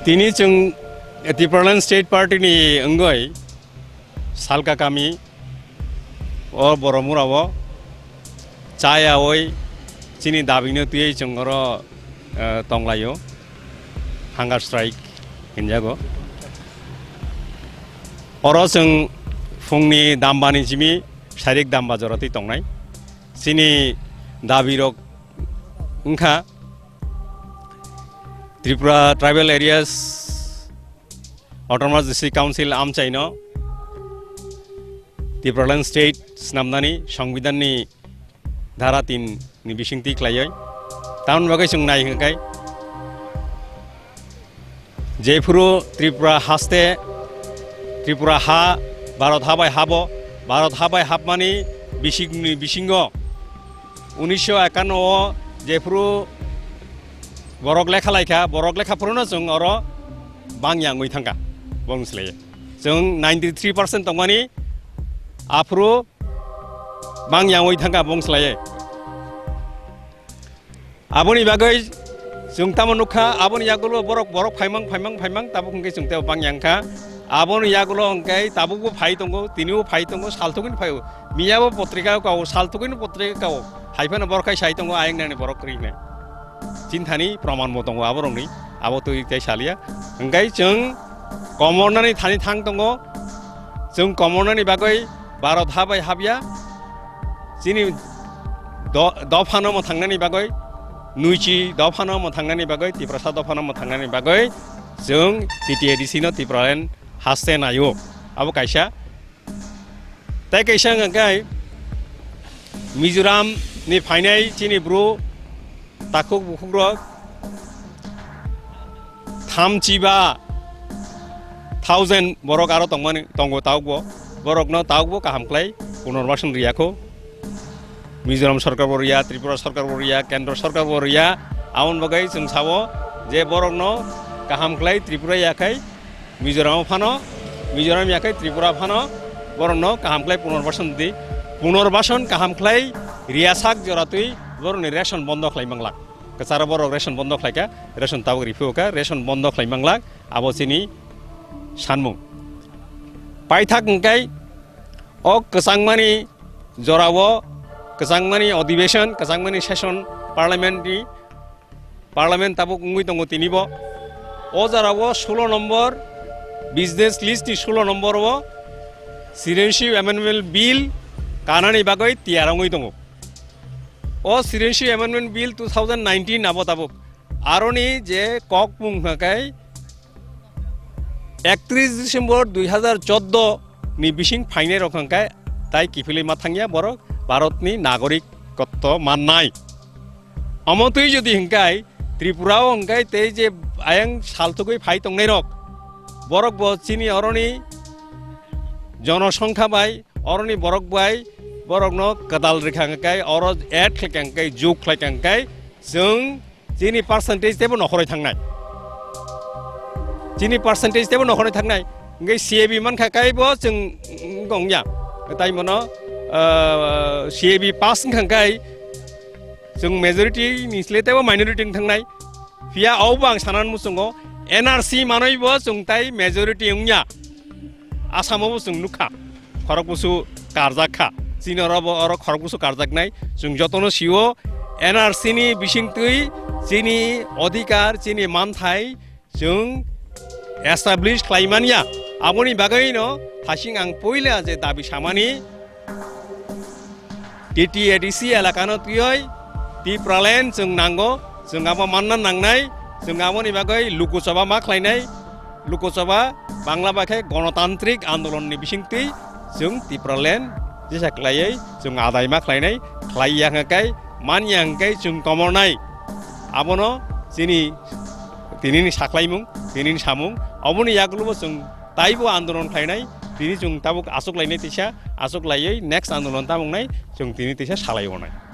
Tini chung Tripraland State Party ni enggoi salka kami or boromurawo caya oi chini dabino tuye chungoro tonglayo hunger strike hinjago oro chung fungni dambani jimi sharik damba joroti tongnai chini dabirok ungkha Tripura Tribal Areas Autonomous District Council Amchaino Tripraland State Snamnani Songbidan ni Dhara 3 ni bisingti klayoi taun bagai sungnai hingkai Jepuro Tripura haste Tripura ha Bharat habai habo Bharat habai habmani bisingo 1951 Jepuro borok lekha puruna jung oro bangyang oi thangka bongsle jung 93% tongmani afro bangyang oi thangka bongsle aboni bagai jung tamonukha aboni yagulo borok phaimang tabu kungke jung teo bangyangka aboni yagulo ongkai tabu ko phai tongo tiniu phai tongo saltugin phai miyabo potrika ka saltugin potrika ka haifana borkai sai tongo ayeng nani borok krine Cintani praman motong aborong ni abo tu ikai salia engkai jeng komornani thani thang tongo jeng komornani bagai Bharat habai habya sini dofano mo thangnani bagai nuichi dofano mo thangnani bagai Tiprasa dofano mo thangnani bagai jeng TTADC no Tripraland haste nayo abo kaisa tai kaisa engkai Mizoram ni phainai chini bro takuk bukurok tamjiba 1000 borok aro tongo taubo borok no taubo kaham klai punorbashan riyako Mizoram sarkar boria Tripura sarkar boria Kendra sarkar boria aun bagai jeng sawo je borok no kaham klai Tripura yakai Mizoram phano Mizoram yakai Tripura phano borok no kaham klai punorbashan kaham klai riyasak joratui borok ni ration bondo khlaimang Kesara borok ration bondo khlaika ration tabu rifuka ration bondo khlaimang abo sini sanmung paithak engkai o kesangmani jorawo kesangmani ଅଧିবেশন kesangmani session parliament tabu ngui tongo tinibo o jarawo 16 নম্বর business list 16 নম্বর o citizenship amendment bill kanani bagoi tiarangoi tongo O Citizenship Amendment Bill 2019 abotabuk aroni je kok munghakai 31 December 2014 ni bising phaine rokhangkai tai kifili mathangya borok Bharatni nagarikotto mannai amotui jodi hingkai Tripura hingkai tei je ayang saltugoi phai tongnai rok borok bo chini aroni জনসংখ্যা বাই অরনি বরক by borokno kadal rekhangkai oro add khlekangkai juk khlekangkai जों जिनि पार्सेन्टेज तेबो नखरै थांनाय जिनि पार्सेन्टेज तेबो नखरै थांनाय ngai CAB man khakai bo जों gongya tai mono CAB pass khakai जों majority nisle तेबो minority थांनाय फिया औबां सानान मुसुंगो NRC मानैबो जों ताइ majority ngya आसामावबो जों नुखा खरगबुसु कारजाखा जिनराबो अर खरगबुसु कारजाकनाय जों जतनो सिओ NRC नि बिसिंतै जिनि अधिकार जिनि मानथाय जों एस्टाब्लिश खालामनाया आबोनि बागैनो थासिं आं पयला जे दाबि सामानि TTADC एलाकानो तुय टिप्रालेन जों नांगौ जों आबो मानना नांनाय जों आबोनि बागै लुकुसभा मा खालायनाय लुकुसभा बांला बाखै गणतान्त्रिक आन्दोलननि बिसिंतै जों टिप्रालेन जेसा खालायै जों आदाय मा खालायनाय खालाययाखै मानियांकै जों तमरनाय आबोनो जिनि दिनैनि साख्लायमुं दिनैनि सामुं अबोनि यागलुबो जों ताइबो आन्दोलन खालायनाय दिनै जों ताबो आसुक लायनाय तिसा आसुक लायै नेक्स्ट आन्दोलन तामुंनाय जों दिनै तिसा सालायबोनाय